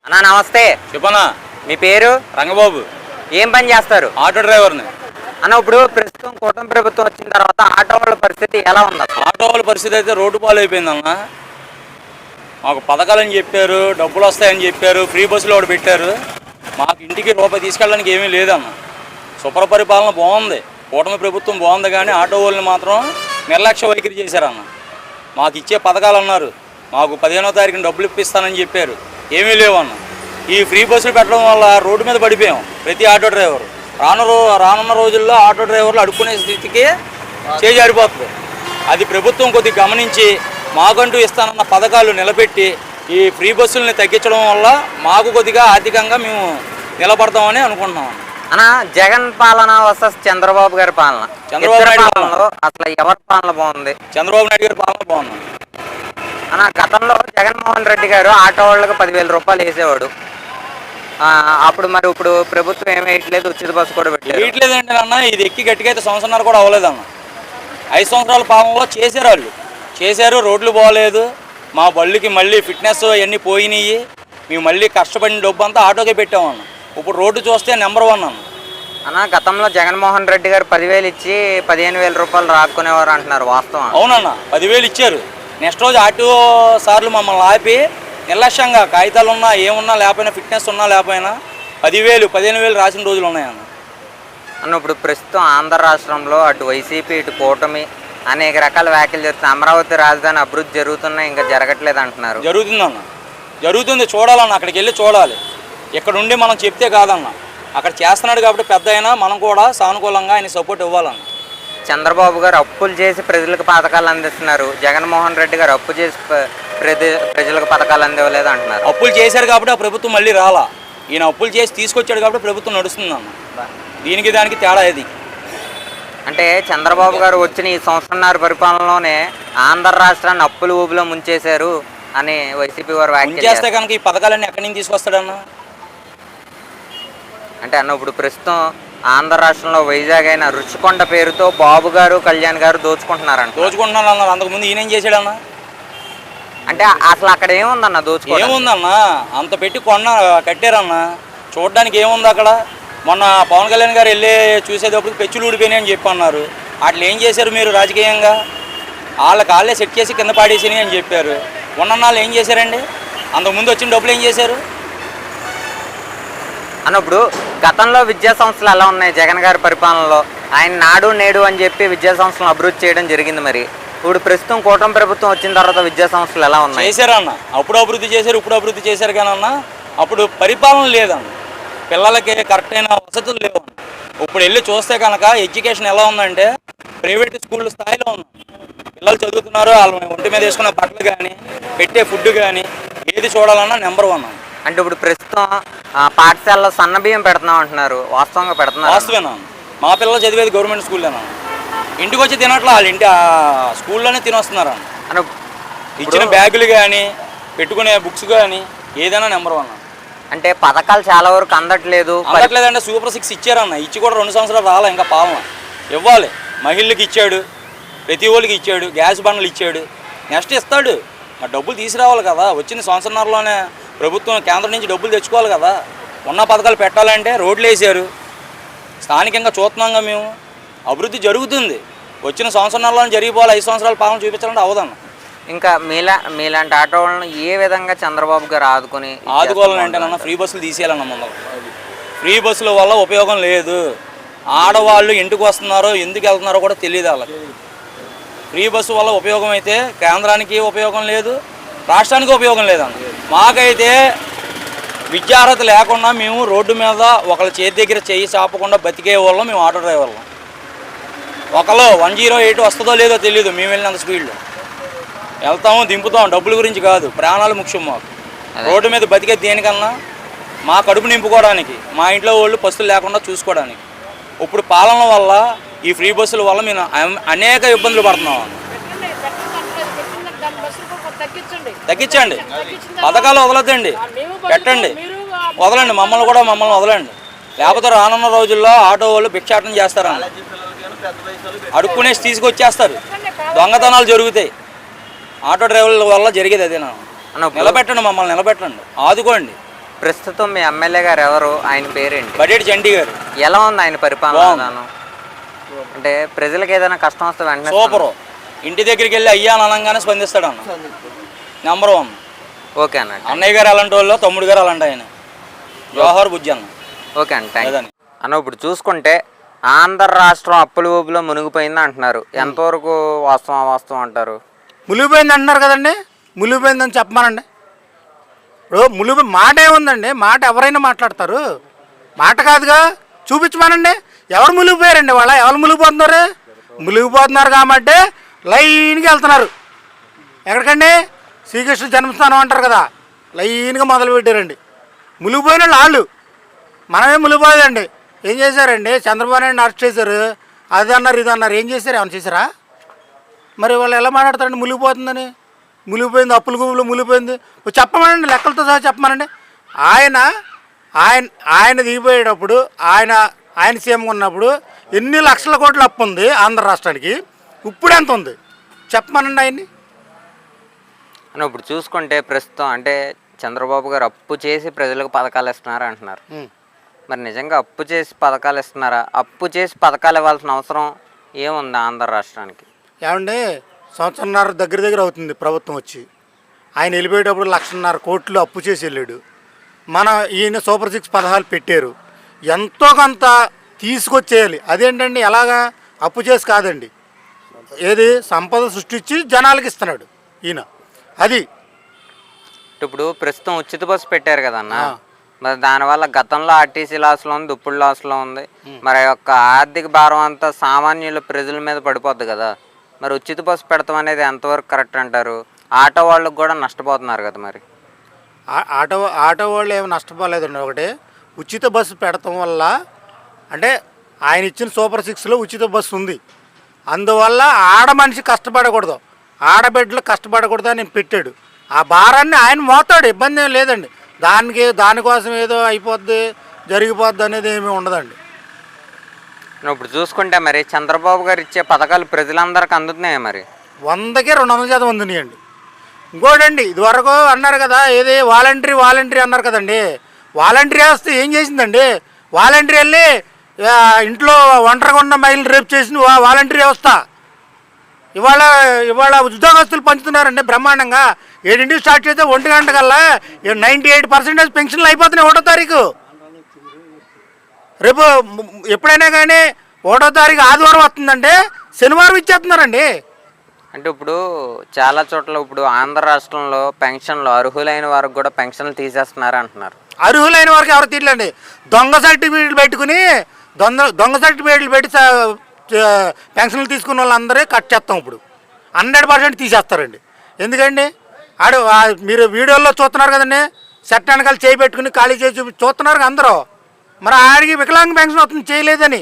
అన్నా నమస్తే. చెప్పనా? మీ పేరు? రంగబాబు. ఏం పని చేస్తారు? ఆటో డ్రైవర్ని. అన్న ఇప్పుడు ప్రస్తుతం కూటమి ప్రభుత్వం వచ్చిన తర్వాత ఆటో వాళ్ళ పరిస్థితి ఎలా ఉంది అసలు? ఆటో వాళ్ళ పరిస్థితి అయితే రోడ్డు పాలు అయిపోయిందన్న. మాకు పథకాలని చెప్పారు, డబ్బులు వస్తాయని చెప్పారు, ఫ్రీ బస్సులు ఒకటి పెట్టారు. మాకు ఇంటికి రూపాయి తీసుకెళ్ళడానికి ఏమీ లేదన్న. శుభ్ర పరిపాలన బాగుంది, కూటమి ప్రభుత్వం బాగుంది, కానీ ఆటో వాళ్ళని మాత్రం నిర్లక్ష్య వైఖరి చేశారన్న. మాకు ఇచ్చే పథకాలు అన్నారు, మాకు 15వ తారీఖున డబ్బులు ఇప్పిస్తానని చెప్పారు, ఏమీ లేవన్న. ఈ ఫ్రీ బస్సులు పెట్టడం వల్ల రోడ్డు మీద పడిపోయాం ప్రతి ఆటో డ్రైవర్. రానున్న రోజుల్లో ఆటో డ్రైవర్లు అడుక్కునే స్థితికి చేజారిపోతుంది. అది ప్రభుత్వం కొద్దిగా గమనించి మాకంటూ ఇస్తానన్న పథకాలు నిలబెట్టి ఈ ఫ్రీ బస్సుల్ని తగ్గించడం వల్ల మాకు కొద్దిగా ఆర్థికంగా మేము నిలబడతామని అనుకుంటున్నాం. అన్న జగన్ పాలన వర్సెస్ చంద్రబాబు గారి పాలన, చంద్రబాబు నాయుడు పాలనలో అసలు ఎవరి పాలన బాగుంది? చంద్రబాబు నాయుడు గారి పాలన బాగుంది అన్న. గతంలో జగన్మోహన్ రెడ్డి గారు ఆటో వాళ్ళకి 10,000 రూపాయలు వేసేవాడు. అప్పుడు మరి ఇప్పుడు ప్రభుత్వం ఏమీ వేయట్లేదు, ఉచిత బస్సు కూడా వేయట్లేదండి అన్న. ఇది ఎక్కి గట్టిగా అయితే సంవత్సరాలు కూడా అవ్వలేదన్న. 5 సంవత్సరాల పాలనలో చేశారు, వాళ్ళు చేశారు. రోడ్లు బాగోలేదు, మా బళ్ళుకి మళ్ళీ ఫిట్నెస్ అవన్నీ పోయినాయి. మేము మళ్ళీ కష్టపడిన డబ్బు అంతా ఆటోకే పెట్టామన్న. ఇప్పుడు రోడ్డు చూస్తే నెంబర్ 1 అన్న. అన్న గతంలో జగన్మోహన్ రెడ్డి గారు 10,000 ఇచ్చి 15,000 రూపాయలు రాక్కునేవారు అంటున్నారు, వాస్తవం? అవునన్న, 10,000 ఇచ్చారు. నెక్స్ట్ రోజు ఆటో సార్లు మమ్మల్ని ఆపి నిర్లక్ష్యంగా కాగితాలు ఉన్నా ఏమున్నా లేకపోయినా, ఫిట్నెస్ ఉన్నా లేకపోయినా 10,000 15,000 రాసిన రోజులు ఉన్నాయన్న. అన్న ఇప్పుడు ప్రస్తుతం ఆంధ్ర రాష్ట్రంలో అటు వైసీపీ ఇటు కూటమి అనేక రకాల వ్యాఖ్యలు చేస్తున్నారు. అమరావతి రాజధాని అభివృద్ధి జరుగుతున్నా ఇంకా జరగట్లేదు అంటున్నారు. జరుగుతుందన్న, జరుగుతుంది. చూడాలన్న, అక్కడికి వెళ్ళి చూడాలి. ఇక్కడ ఉండి మనం చెప్తే కాదన్న, అక్కడ చేస్తున్నాడు కాబట్టి పెద్ద అయినా మనం కూడా సానుకూలంగా ఆయన సపోర్ట్ ఇవ్వాలన్న. చంద్రబాబు గారు అప్పులు చేసి ప్రజలకు పథకాలు అందిస్తున్నారు, జగన్మోహన్ రెడ్డి గారు అప్పు చేసి ప్రజలకు పథకాలు అందివ్వలేదు అంటున్నారు. అప్పులు చేశారు కాబట్టి ఆ ప్రభుత్వం మళ్ళీ రాలా. ఈయన అప్పులు చేసి తీసుకొచ్చాడు కాబట్టి ప్రభుత్వం నడుస్తుందన్న. దీనికి దానికి తేడా ఇది. అంటే చంద్రబాబు గారు వచ్చిన ఈ సంవత్సరంన్నర పరిపాలనలోనే ఆంధ్ర రాష్ట్రాన్ని అప్పులు ఊబిలో ముంచేశారు అని వైసీపీ వారు వ్యాఖ్యలు చేస్తే కనుక ఈ పథకాలన్నీ ఎక్కడి నుంచి తీసుకొస్తాడన్న? అంటే అన్న ఇప్పుడు ప్రస్తుతం ఆంధ్ర రాష్ట్రంలో వైజాగ్ అయిన రుచికొండ పేరుతో బాబు గారు కళ్యాణ్ గారు దోచుకుంటున్నారంట. దోచుకుంటున్నారు అన్నారు. అంతకుముందు ఈయన ఏం చేశాడన్న? అంటే అసలు అక్కడ ఏముందన్న దోచుకో? ఏముందన్న, అంత పెట్టి కట్టారన్న. చూడడానికి ఏముంది అక్కడ? మొన్న పవన్ కళ్యాణ్ గారు వెళ్ళి చూసేటప్పుడు పెచ్చులు ఊడిపోయినాయి అని చెప్పి అన్నారు. అట్లా ఏం చేశారు మీరు రాజకీయంగా? వాళ్ళే సెట్ చేసి కింద పాడేసినాయి అని చెప్పారు. వాళ్ళు ఏం చేశారండి? అంతకుముందు వచ్చిన డబ్బులు ఏం చేశారు అన్నప్పుడు? గతంలో విద్యా సంస్థలు ఎలా ఉన్నాయి జగన్ గారి పరిపాలనలో? ఆయన నాడు నేడు అని చెప్పి విద్యా సంస్థలను అభివృద్ధి చేయడం జరిగింది. మరి ఇప్పుడు ప్రస్తుతం కూటమి ప్రభుత్వం వచ్చిన తర్వాత విద్యా సంస్థలు ఎలా ఉన్నాయి? చేశారన్న, అప్పుడు అభివృద్ధి చేశారు, ఇప్పుడు అభివృద్ధి చేశారు. కానీ అన్న అప్పుడు పరిపాలన లేదన్న, పిల్లలకి కరెక్ట్ అయిన వసతులు లేవు. ఇప్పుడు వెళ్ళి చూస్తే కనుక ఎడ్యుకేషన్ ఎలా ఉందంటే ప్రైవేట్ స్కూళ్ళ స్థాయిలో ఉంది. పిల్లలు చదువుతున్నారు, వాళ్ళు ఒంటి మీద వేసుకున్న బట్టలు కానీ పెట్టే ఫుడ్ కానీ ఏది చూడాలన్నా నెంబర్ 1. అంటే ఇప్పుడు ప్రస్తుతం పాఠశాలలో సన్న బియ్యం పెడుతున్నాం అంటున్నారు, వాస్తవంగా పెడుతున్నారు? వాస్తవేనా? మా పిల్లలు చదివేది గవర్నమెంట్ స్కూల్లోనా? ఇంటికి వచ్చి తినట్లా, వాళ్ళు ఇంటి స్కూల్లోనే తినొస్తున్నారు అన్న. ఇచ్చిన బ్యాగులు కానీ పెట్టుకునే బుక్స్ కానీ ఏదైనా నెంబర్ 1. అంటే పథకాలు చాలా వరకు అందట్లేదంటే సూపర్ 6 ఇచ్చారన్న. ఇచ్చి కూడా 2 సంవత్సరాలు రాలే, ఇంకా పాలన ఇవ్వాలి. మహిళలకు ఇచ్చాడు, ప్రతి ఒళ్ళకి ఇచ్చాడు, గ్యాస్ బండ్లు ఇచ్చాడు, నెక్స్ట్ ఇస్తాడు. ఆ డబ్బులు తీసుకురావాలి కదా. వచ్చిన సంవత్సరంలోనే ప్రభుత్వం కేంద్రం నుంచి డబ్బులు తెచ్చుకోవాలి కదా. ఉన్న పథకాలు పెట్టాలంటే రోడ్లు వేసారు. స్థానికంగా చూస్తున్నాంగా మేము, అభివృద్ధి జరుగుతుంది. వచ్చిన సంవత్సరంలోనే జరిగిపోవాలి. 5 సంవత్సరాల పాలన చూపించాలంటే అవదన్న. ఇంకా మీలాంటి ఆటో వాళ్ళని ఏ విధంగా చంద్రబాబు గారు ఆదుకోవాలంటే నన్ను ఫ్రీ బస్సులు తీసేయాలన్న. ముందు ఫ్రీ బస్సుల వల్ల ఉపయోగం లేదు. ఆడవాళ్ళు ఇంటికి వస్తున్నారో ఎందుకు వెళ్తున్నారో కూడా తెలియదు వాళ్ళకి. ఫ్రీ బస్సు వల్ల ఉపయోగం అయితే కేంద్రానికి ఉపయోగం లేదు, రాష్ట్రానికి ఉపయోగం లేదన్న. మాకైతే విద్యార్హత లేకుండా మేము రోడ్డు మీద ఒకళ్ళ చేతి దగ్గర చేయి చాపకుండా బతికే వాళ్ళం మేము ఆటో డ్రైవర్లు. ఒకళ్ళు 108 వస్తుందో లేదో తెలియదు, మేము వెళ్ళినంత స్పీడ్లో వెళ్తాము, దింపుతాం. డబ్బుల గురించి కాదు, ప్రాణాలు ముఖ్యం మాకు. రోడ్డు మీద బతికే దేనికన్నా మా కడుపు నింపుకోవడానికి, మా ఇంట్లో వాళ్ళు పస్తులు లేకుండా చూసుకోవడానికి. ఇప్పుడు పాలన వల్ల ఈ ఫ్రీ బస్సుల వల్ల మేము అనేక ఇబ్బందులు పడుతున్నాం. తగ్గించండి, పథకాలు వదలద్దండి, పెట్టండి, వదలండి. మమ్మల్ని వదలండి. లేకపోతే రానున్న రోజుల్లో ఆటో వాళ్ళు భిక్షాటన చేస్తారన్న. అడుక్కునేసి తీసుకొచ్చేస్తారు, దొంగతనాలు జరుగుతాయి. ఆటో డ్రైవర్ల వల్ల జరిగేది అదేనా? నిలబెట్టండి, మమ్మల్ని నిలబెట్టండి, ఆదుకోండి. ప్రస్తుతం మీ ఎమ్మెల్యే గారు ఎవరు, ఆయన పేరేంటి? బడ్జెట్ చంటి గారు. ఎలా ఉంది ఆయన పరిపాలన విధానం? అంటే ప్రజలకు ఏదైనా కష్టం వస్తే వెంటనే సూపరు. ఇంటి దగ్గరికి వెళ్ళి అయ్యా అని అనగానే స్పందిస్తాడు అన్న. నెంబర్ 1. ఓకే అన్న. అన్నయ్య గారు అలాంటి వాళ్ళు, తమ్ముడు గారు అలాంటి ఆయన. జవహర్ బుజ్జి అన్న. ఓకే అన్న, థ్యాంక్ యూ అన్న. ఇప్పుడు చూసుకుంటే ఆంధ్ర రాష్ట్రం అప్పుల ఊబిలో మునిగిపోయింది అంటున్నారు. ఎంతవరకు వాస్తవం అంటారు? మునిగిపోయింది అంటున్నారు కదండి. మునిగిపోయిందని చెప్పమానండి. ఇప్పుడు మాట ఏముందండి, మాట ఎవరైనా మాట్లాడతారు, మాట కాదుగా, చూపించమానండి. ఎవరు మునిగిపోయారండి? ఎవరు మునిగిపోతున్నారు? మునిగిపోతున్నారు కాబట్టి లైన్గా వెళ్తున్నారు. ఎక్కడికండి? శ్రీకృష్ణ జన్మస్థానం అంటారు కదా, లైన్గా మొదలు పెట్టారండి. మునిగిపోయిన వాళ్ళు. మనమే మునిగిపోలేదండి. ఏం చేశారండి? చంద్రబాబు నాయుడు అరెస్ట్ చేశారు, అది అన్నారు, ఇది అన్నారు. ఏం చేశారు? ఏమైనా చేశారా? మరి వాళ్ళు ఎలా మాట్లాడతారండి మునిగిపోతుందని? మునిగిపోయింది, అప్పుల గుబులు మునిగిపోయింది. చెప్పమనండి, లెక్కలతో సహా చెప్పమనండి. ఆయన దిగిపోయేటప్పుడు, ఆయన సీఎం ఉన్నప్పుడు ఎన్ని లక్షల కోట్ల అప్పు ఉంది ఆంధ్ర రాష్ట్రానికి, ఇప్పుడు ఎంత ఉంది చెప్పమనండి ఆయన్ని. అని ఇప్పుడు చూసుకుంటే ప్రస్తుతం అంటే చంద్రబాబు గారు అప్పు చేసి ప్రజలకు పథకాలు ఇస్తున్నారు అంటున్నారు. మరి నిజంగా అప్పు చేసి పథకాలు ఇస్తున్నారా? అప్పు చేసి పథకాలు ఇవ్వాల్సిన అవసరం ఏముంది ఆంధ్ర రాష్ట్రానికి? ఏమండి, సంవత్సరంన్నర దగ్గర అవుతుంది ప్రభుత్వం వచ్చి. ఆయన వెళ్ళిపోయేటప్పుడు 1,50,000 కోట్లు అప్పు చేసి వెళ్ళాడు. ఈయన సూపర్ 6 పథకాలు పెట్టారు. ఎంతో కొంత తీసుకొచ్చేయాలి. అదేంటండి, ఎలాగా? అప్పు చేసి కాదండి, ఏది సంపద సృష్టించి జనాలకి ఇస్తున్నాడు ఈయన. అది ఇప్పుడు ప్రస్తుతం ఉచిత బస్సు పెట్టారు కదన్న, మరి దానివల్ల గతంలో ఆర్టీసీ లాస్లో ఉంది, ఇప్పుడు లాస్లో ఉంది. మరి యొక్క ఆర్థిక భారం అంతా సామాన్యుల ప్రజల మీద పడిపోద్ది కదా. మరి ఉచిత బస్సు పెడతాం అనేది ఎంతవరకు కరెక్ట్ అంటారు? ఆటో వాళ్ళకి కూడా నష్టపోతున్నారు కదా. మరి ఆటో వాళ్ళు ఏమి నష్టపోలేదండి. ఒకటి, ఉచిత బస్సు పెడతాం వల్ల అంటే ఆయన ఇచ్చిన సూపర్ 6లో ఉచిత బస్సు ఉంది. అందువల్ల ఆడ మనిషి కష్టపడకూడదు, ఆడబిడ్డలు కష్టపడకూడదు అని పెట్టాడు. ఆ భారాన్ని ఆయన మోతాడు, ఇబ్బంది ఏం లేదండి. దానికోసం ఏదో అయిపోద్ది, జరిగిపోద్ది అనేది ఏమీ ఉండదండి. ఇప్పుడు చూసుకుంటే మరి చంద్రబాబు గారు ఇచ్చే పథకాలు ప్రజలందరికీ అందుతున్నాయి. మరి 100కి 200% అందున్నాయండి. ఇంకోటండి, ఇదివరకు అన్నారు కదా, ఏది వాలంటరీ అన్నారు కదండి. వాలంటరీ వ్యవస్థ ఏం చేసిందండి? వాలంటరీ వెళ్ళి ఇంట్లో ఒంటరిగా ఉన్న మహిళలు రేపు చేసిన వాలంటరీ వ్యవస్థ ఇవాళ ఉద్యోగస్తులు పంచుతున్నారండి బ్రహ్మాండంగా. 7 స్టార్ట్ చేస్తే 1 గంట కల్లా 98% పెన్షన్లు అయిపోతున్నాయి 1వ తారీఖు. రేపు ఎప్పుడైనా కానీ 1వ తారీఖు ఆదివారం వస్తుందంటే శనివారం ఇచ్చేస్తున్నారండి. అంటే ఇప్పుడు చాలా చోట్ల ఇప్పుడు ఆంధ్ర రాష్ట్రంలో పెన్షన్లు అర్హులైన వారికి కూడా పెన్షన్లు తీసేస్తున్నారు అంటున్నారు. అర్హులైన వారికి ఎవరు తీయలేండి. దొంగ సర్టిఫికేట్లు పెట్టుకుని దొంగ సర్టిఫికేట్లు పెట్టి పెన్షన్లు తీసుకున్న వాళ్ళందరూ కట్ చేస్తాం. ఇప్పుడు 100% తీసేస్తారండి. ఎందుకండి? మీరు వీడియోల్లో చూస్తున్నారు కదండి, సెట్ వెనకాల చేయి పెట్టుకుని ఖాళీ చేసి చూస్తున్నారు అందరూ. మరి ఆడికి వికలాంగ పెన్షన్ వస్తుంది, చేయలేదని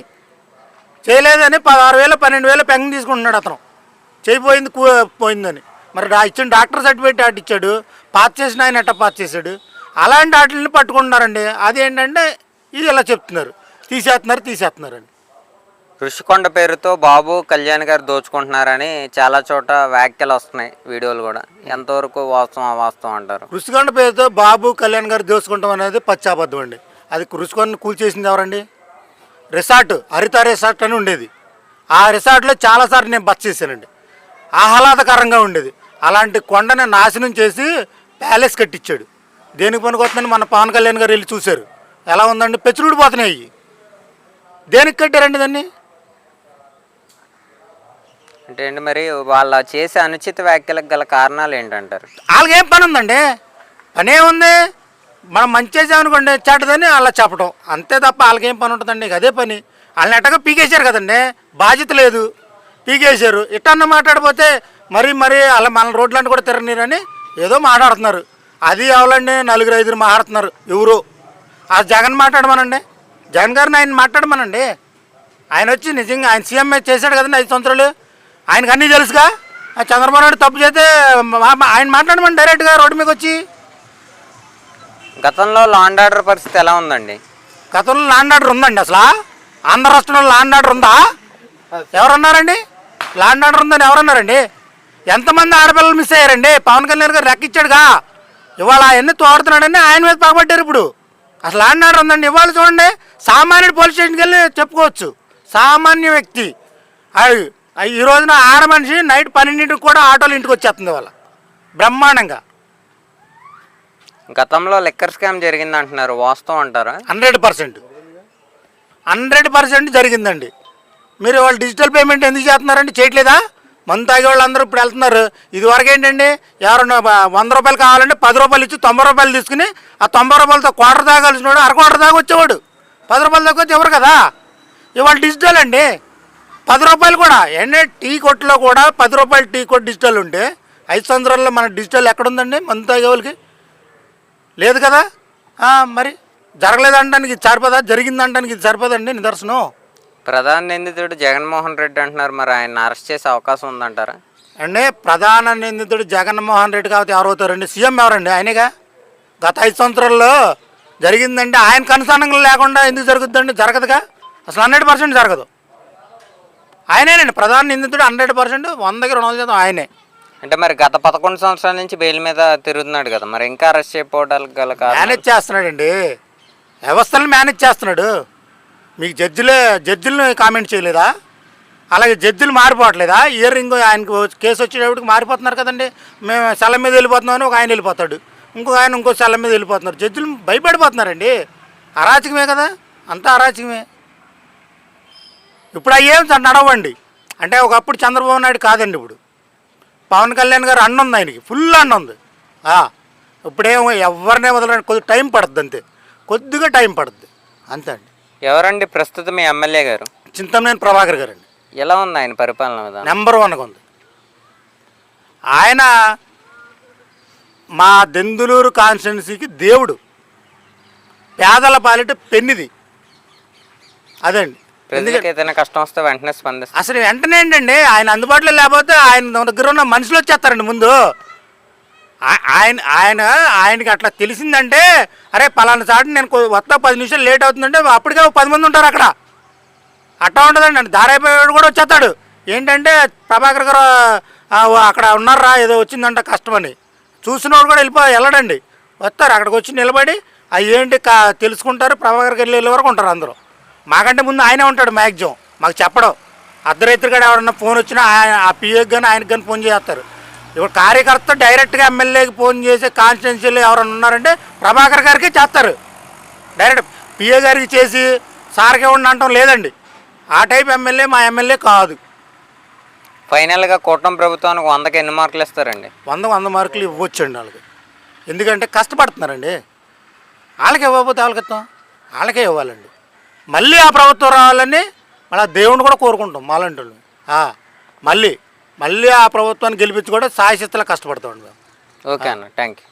16,000 12,000 పెన్షన్ తీసుకుంటున్నాడు అతను. చేయిపోయింది పోయిందని. మరి ఇచ్చిన డాక్టర్ సర్టిఫికేట్ అటు ఇచ్చాడు, పాస్ చేసిన ఆయన ఎట్టా పాస్ చేశాడు. అలాంటి వాటిని పట్టుకుంటున్నారండి. అదేంటంటే ఇది ఇలా చెప్తున్నారు, తీసేస్తున్నారండి. ఋషికొండ పేరుతో బాబు కళ్యాణ్ గారు దోచుకుంటున్నారని చాలా చోట వ్యాఖ్యలు వస్తున్నాయి, వీడియోలు కూడా. ఎంతవరకు వాస్తవం అంటారు? ఋషికొండ పేరుతో బాబు కళ్యాణ్ గారు దోచుకుంటాం అనేది పచ్చాబద్ధం అండి. అది ఋషికొండ కూల్చేసింది ఎవరండి? హరిత రిసార్ట్ అని ఉండేది. ఆ రిసార్ట్లో చాలాసార్లు నేను బస్ చేశానండి. ఆహ్లాదకరంగా ఉండేది. అలాంటి కొండని నాశనం చేసి ప్యాలెస్ కట్టించాడు. దేనికి పనికొస్తుందని మన పవన్ కళ్యాణ్ గారు వెళ్ళి చూశారు. ఎలా ఉందండి? పెచ్చులుడిపోతున్నాయి. దేనికి కట్టారండి దాన్ని? అంటే అండి మరి వాళ్ళ చేసే అనుచిత వ్యాఖ్యలకు గల కారణాలు ఏంటంటారు? వాళ్ళకి ఏం పని ఉందండి? పనే ఉంది. మనం మంచి చేసామనుకోండి, చెడ్డదని అలా చెప్పడం అంతే తప్ప వాళ్ళకేం పని ఉంటుందండి? అదే పని. వాళ్ళని ఎట్టగా పీకేశారు కదండి, బాధ్యత లేదు, పీకేశారు. ఇట్టన్న మాట్లాడిపోతే మరి అలా మన రోడ్లన్నీ కూడా తిరగనీరని ఏదో మాట్లాడుతున్నారు. అది ఎవరండి? 4-5 మాట్లాడుతున్నారు. ఎవరు? ఆ జగన్ మాట్లాడమనండి, జగన్ గారిని ఆయన మాట్లాడమనండి. ఆయన వచ్చి నిజంగా ఆయన సీఎం చేశాడు కదండి 5 సంవత్సరాలు. ఆయనకు అన్నీ తెలుసుగా. చంద్రబాబు నాయుడు తప్పు చేస్తే ఆయన మాట్లాడమని డైరెక్ట్గా రోడ్డు మీకు వచ్చి. గతంలో లా అండ్ ఆర్డర్ పరిస్థితి ఎలా ఉందండి? గతంలో లా అండ్ ఆర్డర్ ఉందండి? అసలు ఆంధ్ర రాష్ట్రంలో లా అండ్ ఆర్డర్ ఉందా? ఎవరన్నారండి? లా అండ్ ఆర్డర్ ఉందని ఎవరన్నారండి? ఎంతమంది ఆడపిల్లలు మిస్ అయ్యారండి? పవన్ కళ్యాణ్ గారు లెక్కిచ్చాడుగా. ఇవాళ అవన్నీ తోడుతున్నాడని ఆయన మీద పగబట్టారు ఇప్పుడు. అసలు ఆడినాడు ఉందండి. ఇవాళ చూడండి, సామాన్యుడు పోలీస్ స్టేషన్కి వెళ్ళి చెప్పుకోవచ్చు. సామాన్య వ్యక్తి ఈ రోజున ఆడ మనిషి నైట్ 12ంటికి కూడా ఆటోలు ఇంటికి వచ్చేస్తుంది ఇవాళ బ్రహ్మాండంగా. గతంలో లిక్కర్ స్కామ్ జరిగింది అంటున్నారు, వాస్తవం అంటారా? 100% జరిగిందండి. మీరు వాళ్ళు డిజిటల్ పేమెంట్ ఎందుకు చేస్తున్నారండి? చేయట్లేదా? మందు తాగే వాళ్ళు అందరూ ఇప్పుడు వెళ్తున్నారు. ఇదివరకు ఏంటండి, ఎవరన్నా 100 రూపాయలు కావాలంటే 10 రూపాయలు ఇచ్చి 90 రూపాయలు తీసుకుని ఆ 90 రూపాయలతో క్వార్టర్ తాగాల్సిన వాడు అరక్వార్టర్ దాకా వచ్చేవాడు. 10 రూపాయలు దాకా వచ్చి ఎవరు కదా. ఇవాళ డిజిటల్ అండి. 10 రూపాయలు కూడా ఏంటంటే టీ కొట్టులో కూడా 10 రూపాయలు టీ కొట్టు డిజిటల్ ఉంటే 5 సంవత్సరాల్లో మన డిజిటల్ ఎక్కడుందండి? మందు తాగే వాళ్ళకి లేదు కదా. మరి జరగలేదంటానికి ఇది సరిపోదా? జరిగిందంటానికి ఇది సరిపోదండి నిదర్శనం. ప్రధాన నిందితుడు జగన్మోహన్ రెడ్డి అంటున్నారు, మరి ఆయన అరెస్ట్ చేసే అవకాశం ఉందంటారా? అంటే ప్రధాన నిందితుడు జగన్మోహన్ రెడ్డి కాబట్టి ఎవరవుతారండి? సీఎం ఎవరండి? ఆయనగా. గత 5 సంవత్సరాల్లో జరిగిందంటే ఆయన కనుసన్నలు లేకుండా ఎందుకు జరుగుతుందండి? జరగదుగా, అసలు 100% జరగదు. ఆయనేనండి ప్రధాన నిందితుడు. 100%, 100కి 200% ఆయనే. అంటే మరి గత 11 సంవత్సరాల నుంచి బెయిల్ మీద తిరుగుతున్నాడు కదా, మరి ఇంకా అరెస్ట్ చేయకపోవడానికి గల కారణం? మేనేజ్ చేస్తున్నాడండి, వ్యవస్థలను మేనేజ్ చేస్తున్నాడు. మీకు జడ్జిలను కామెంట్ చేయలేదా? అలాగే జడ్జిలు మారిపోవట్లేదా? ఇయర్ రింగ్ ఆయనకు కేసు వచ్చేటప్పటికి మారిపోతున్నారు కదండి. మేము సెల మీద వెళ్ళిపోతున్నామని ఒక ఆయన వెళ్ళిపోతాడు, ఇంకొక ఆయన ఇంకో సెల మీద వెళ్ళిపోతున్నారు. జడ్జిలు భయపడిపోతున్నారండి. అరాచకమే కదా, అంతా అరాచకమే. ఇప్పుడు అయ్యేం నడవండి. అంటే ఒకప్పుడు చంద్రబాబు నాయుడు కాదండి, ఇప్పుడు పవన్ కళ్యాణ్ గారు అన్న ఉంది, ఆయనకి ఫుల్ అన్న ఉంది. ఇప్పుడేమో ఎవరినే వదలండి, కొద్దిగా టైం పడుతుంది అంతే, కొద్దిగా టైం పడుతుంది అంతే అండి. ఎవరండి ప్రస్తుతం మీ ఎమ్మెల్యే గారు? చింతమనేని ప్రభాకర్ గారు అండి. ఎలా ఉంది ఆయన పరిపాలన విధానం? నెంబర్ 1గా ఉంది. ఆయన మా దెందులూరు కాన్స్టిట్యున్సీకి దేవుడు, పేదల పాలిట పెన్నిది అదండి. ప్రజలకు ఏదైనా కష్టం వస్తే వెంటనే స్పందిస్తారు. అసలు వెంటనే ఏంటండి, ఆయన అందుబాటులో లేకపోతే ఆయన దగ్గర ఉన్న మనుషులు వచ్చేస్తారండి ముందు. ఆయనకి అట్లా తెలిసిందంటే, అరే పలానా చాటు నేను వస్తా 10 నిమిషాలు లేట్ అవుతుందంటే అప్పటికే 10 మంది ఉంటారు అక్కడ. అట్టా ఉండదండి, దారైపోయాడు కూడా వచ్చేస్తాడు. ఏంటంటే ప్రభాకర్ గారు అక్కడ ఉన్నారా, ఏదో వచ్చిందంట కష్టమని చూసినోడు కూడా వెళ్ళడండి. వస్తారు అక్కడికి వచ్చి నిలబడి అవి ఏంటి తెలుసుకుంటారు. ప్రభాకర్ గారు వెళ్ళే వరకు ఉంటారు అందరూ. మాకంటే ముందు ఆయనే ఉంటాడు మ్యాక్సిమం, మాకు చెప్పడం. అర్ధరాత్రి కూడా ఎవరన్నా ఫోన్ వచ్చినా ఆ పిఏకి కానీ ఆయనకి కానీ ఫోన్ చేస్తారు. ఇప్పుడు కార్యకర్త డైరెక్ట్గా ఎమ్మెల్యేకి ఫోన్ చేసే కాన్స్టిట్యున్సీలో ఎవరైనా ఉన్నారంటే ప్రభాకర్ గారికి చేస్తారు. డైరెక్ట్ పిఏ గారికి చేసి సార్కి ఇవ్వండి అంటాం లేదండి. ఆ టైప్ ఎమ్మెల్యే మా ఎమ్మెల్యే కాదు. ఫైనల్గా కూటమి ప్రభుత్వానికి 100కి ఎన్ని మార్కులు ఇస్తారండి? 100 మార్కులు ఇవ్వచ్చండి వాళ్ళకి. ఎందుకంటే కష్టపడుతున్నారండి. వాళ్ళకి ఇవ్వకపోతే వాళ్ళకి ఇస్తాం, వాళ్ళకే ఇవ్వాలండి. మళ్ళీ ఆ ప్రభుత్వం రావాలని మళ్ళీ దేవుని కూడా కోరుకుంటాం మాలాంటి వాళ్ళు. మళ్ళీ ఆ ప్రభుత్వాన్ని గెలిపించి కూడా సాయశక్తిలా కష్టపడతామండి మేము. ఓకే అన్న, థ్యాంక్ యూ.